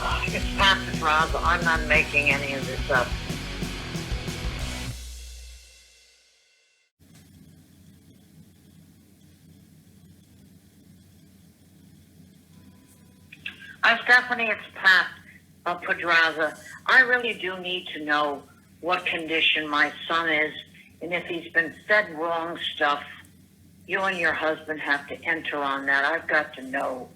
It's Podraza. I'm not making any of this up. Stephanie, it's Pat Podraza. I really do need to know what condition my son is, and if he's been fed wrong stuff. You and your husband have to enter on that. I've got to know.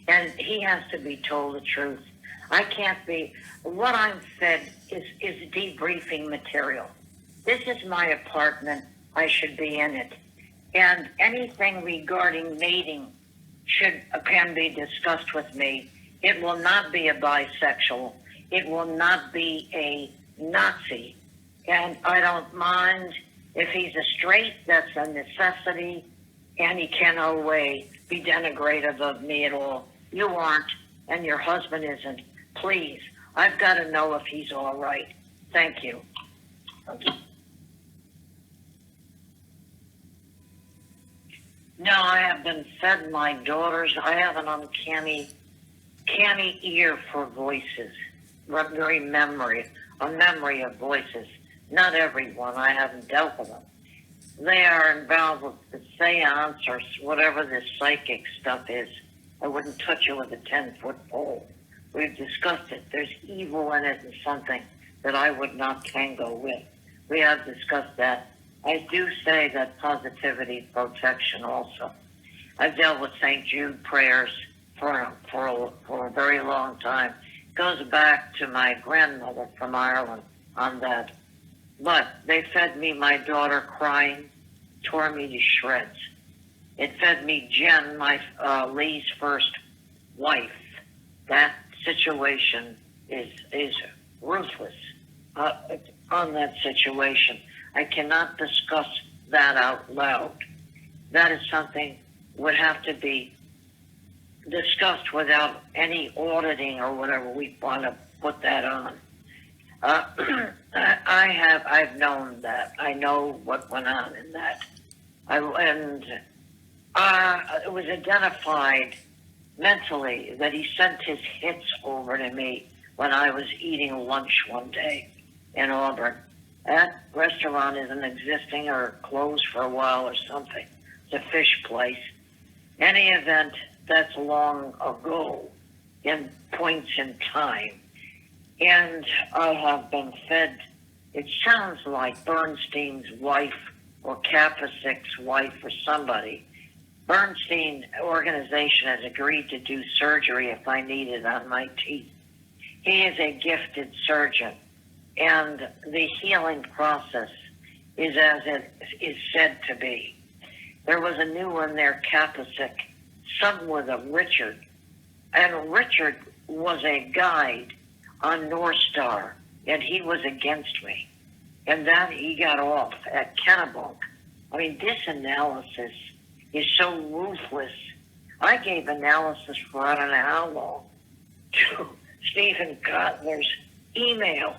And he has to be told the truth. I can't be. What I'm fed is debriefing material. This is my apartment. I should be in it. And anything regarding mating can be discussed with me. It will not be a bisexual. It will not be a Nazi. And I don't mind if he's a straight, that's a necessity. And he can no way be denigrative of me at all. You aren't, and your husband isn't. Please, I've got to know if he's all right. Thank you. No, I have been fed my daughters. I have an uncanny ear for voices, very a memory of voices. Not everyone. I haven't dealt with them. They are involved with the seance or whatever this psychic stuff is. I wouldn't touch it with a 10-foot pole. We've discussed it. There's evil in it and something that I would not tango with. We have discussed that. I do say that positivity protection also. I've dealt with St. Jude prayers for a very long time. It goes back to my grandmother from Ireland on that. But they fed me my daughter crying, tore me to shreds. It fed me Jen, my Lee's first wife. That situation is ruthless on that situation. I cannot discuss that out loud. That is something would have to be discussed without any auditing or whatever we want to put that on. I've known that. I know what went on in that. It was identified mentally that he sent his hits over to me when I was eating lunch one day in Auburn. That restaurant isn't existing or closed for a while or something. It's a fish place. Any event, that's long ago in points in time. And I have been fed, it sounds like Bernstein's wife or Kapasik's wife or somebody. Bernstein organization has agreed to do surgery if I need it on my teeth. He is a gifted surgeon, and the healing process is as it is said to be. There was a new one there, Kapasik, some with a Richard, and Richard was a guide on North Star, and he was against me. And then he got off at Kennebunk. I mean, this analysis is so ruthless. I gave analysis for I don't know how long to Stephen Kotler's email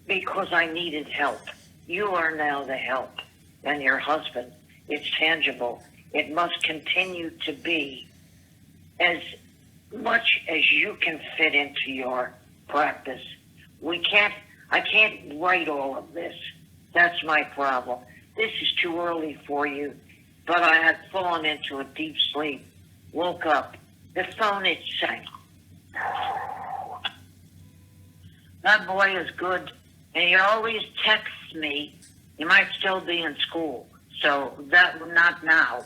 because I needed help. You are now the help, and your husband. It's tangible. It must continue to be as much as you can fit into your practice. I can't write all of this. That's my problem. This is too early for you, but I had fallen into a deep sleep, woke up, the phone is saying, that boy is good, and he always texts me. He might still be in school, so that not now,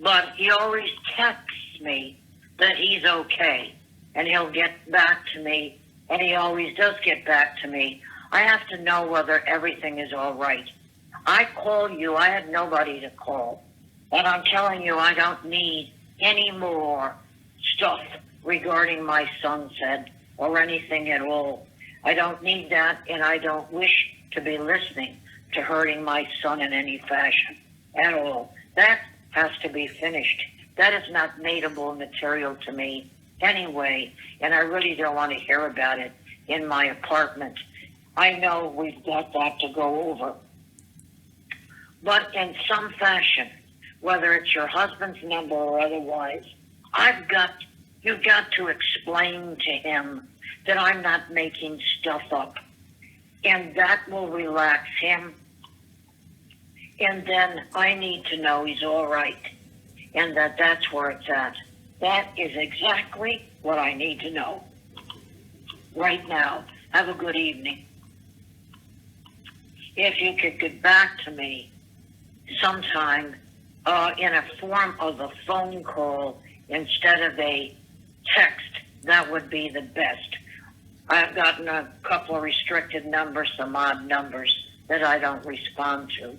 but he always texts me that he's okay, and he'll get back to me, and he always does get back to me. I have to know whether everything is all right. I call you. I had nobody to call. And I'm telling you, I don't need any more stuff regarding my son's head or anything at all. I don't need that, and I don't wish to be listening to hurting my son in any fashion at all. That has to be finished. That is not nateable material to me anyway, and I really don't want to hear about it in my apartment. I know we've got that to go over. But in some fashion, whether it's your husband's number or otherwise, you've got to explain to him that I'm not making stuff up. And that will relax him. And then I need to know he's all right and that that's where it's at. That is exactly what I need to know right now. Have a good evening. If you could get back to me sometime in a form of a phone call instead of a text, that would be the best. I've gotten a couple of restricted numbers, some odd numbers that I don't respond to.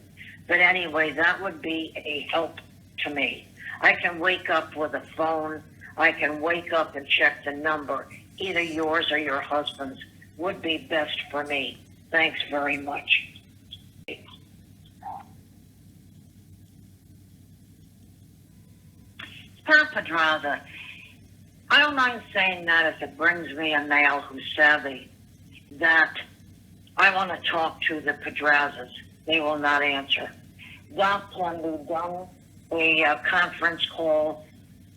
But anyway, that would be a help to me. I can wake up with a phone. I can wake up and check the number. Either yours or your husband's would be best for me. Thanks very much. Podraza. I don't mind saying that if it brings me a male who's savvy, that I want to talk to the Podrazas. They will not answer. That can be done, a conference call.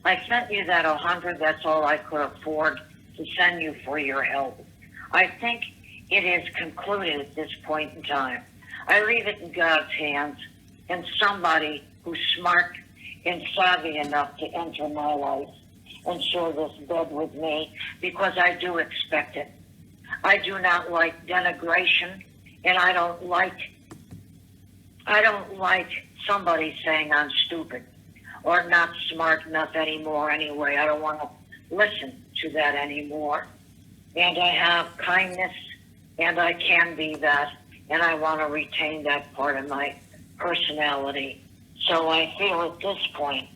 I sent you that 100, that's all I could afford to send you for your help. I think it is concluded at this point in time. I leave it in God's hands and somebody who's smart and savvy enough to enter my life and share this bed with me, because I do expect it. I do not like denigration, and I don't like somebody saying I'm stupid or not smart enough anymore anyway. I don't want to listen to that anymore. And I have kindness, and I can be that, and I want to retain that part of my personality. So I feel at this point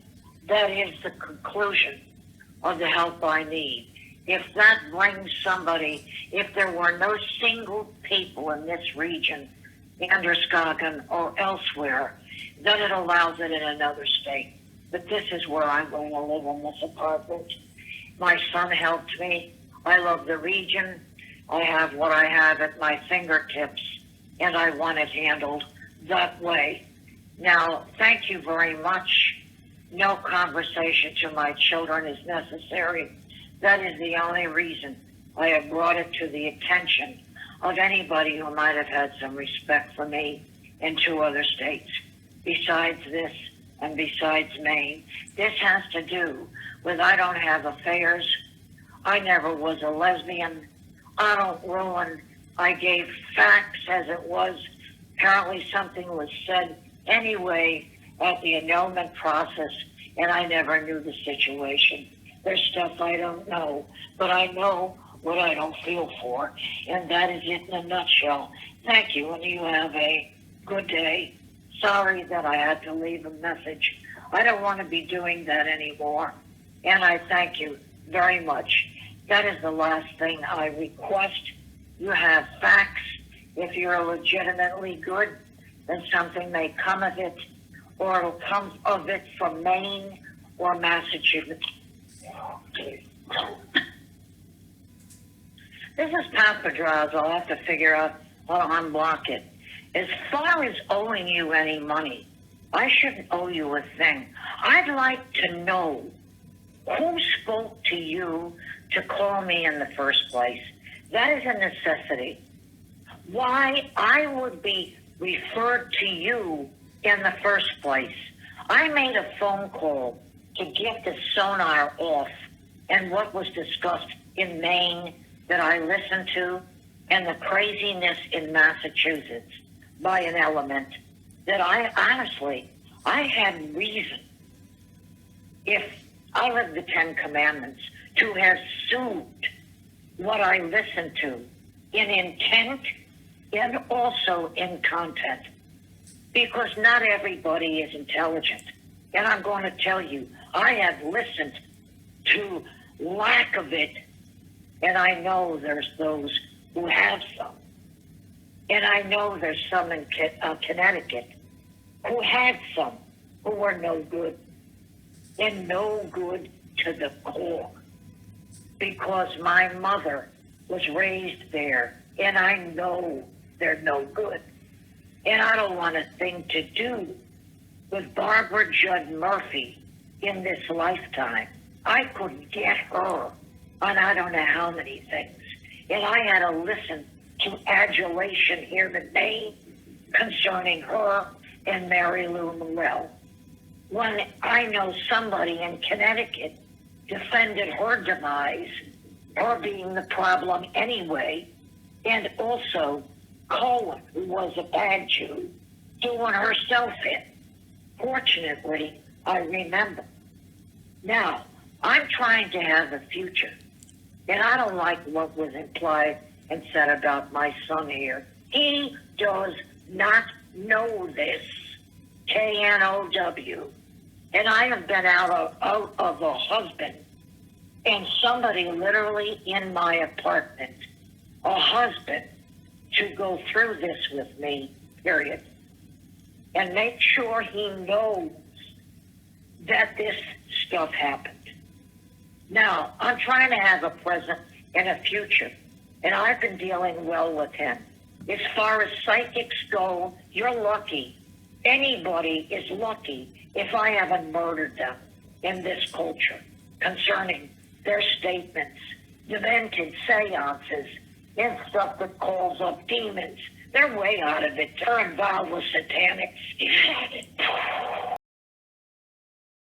that is the conclusion of the help I need. If that brings somebody, if there were no single people in this region, Androscoggin or elsewhere, then it allows it in another state. But this is where I'm going to live, in this apartment. My son helped me. I love the region. I have what I have at my fingertips, and I want it handled that way. Now, thank you very much. No conversation to my children is necessary. That is the only reason I have brought it to the attention of anybody who might have had some respect for me in 2 other states. Besides this and besides Maine, this has to do with I don't have affairs. I never was a lesbian. I don't ruin. I gave facts as it was. Apparently something was said anyway at the annulment process, and I never knew the situation. There's stuff I don't know, but I know what I don't feel for, and that is it in a nutshell. Thank you, and you have a good day. Sorry that I had to leave a message. I don't want to be doing that anymore, and I thank you very much. That is the last thing I request. You have facts. If you're legitimately good, then something may come of it, or it'll come of it from Maine or Massachusetts. This is Podraza. I'll have to figure out how to unblock it. As far as owing you any money, I shouldn't owe you a thing. I'd like to know who spoke to you to call me in the first place. That is a necessity. Why I would be referred to you in the first place. I made a phone call to get the sonar off and what was discussed in Maine that I listened to, and the craziness in Massachusetts by an element that I honestly, I had reason, if I lived the 10 Commandments, to have sued what I listened to in intent and also in content, because not everybody is intelligent. And I'm going to tell you, I have listened to lack of it, and I know there's those who have some. And I know there's some in Connecticut who had some who were no good, and no good to the core, because my mother was raised there, and I know they're no good. And I don't want a thing to do with Barbara Judd Murphy in this lifetime. I could get her on I don't know how many things. and I had to listen to adulation here in Maine concerning her and Mary Lou Noel. When I know somebody in Connecticut defended her demise, her being the problem anyway, and also Cohen, who was a bad Jew, doing herself in. Fortunately, I remember. Now, I'm trying to have a future, and I don't like what was implied and said about my son here. He does not know this, K-N-O-W. And I have been out of a husband, and somebody literally in my apartment, a husband, to go through this with me, period. And make sure he knows that this stuff happened. Now, I'm trying to have a present and a future, and I've been dealing well with him. As far as psychics go, you're lucky. Anybody is lucky if I haven't murdered them in this culture concerning their statements, demented seances, and stuff that calls up demons. They're way out of it. They're involved with satanic.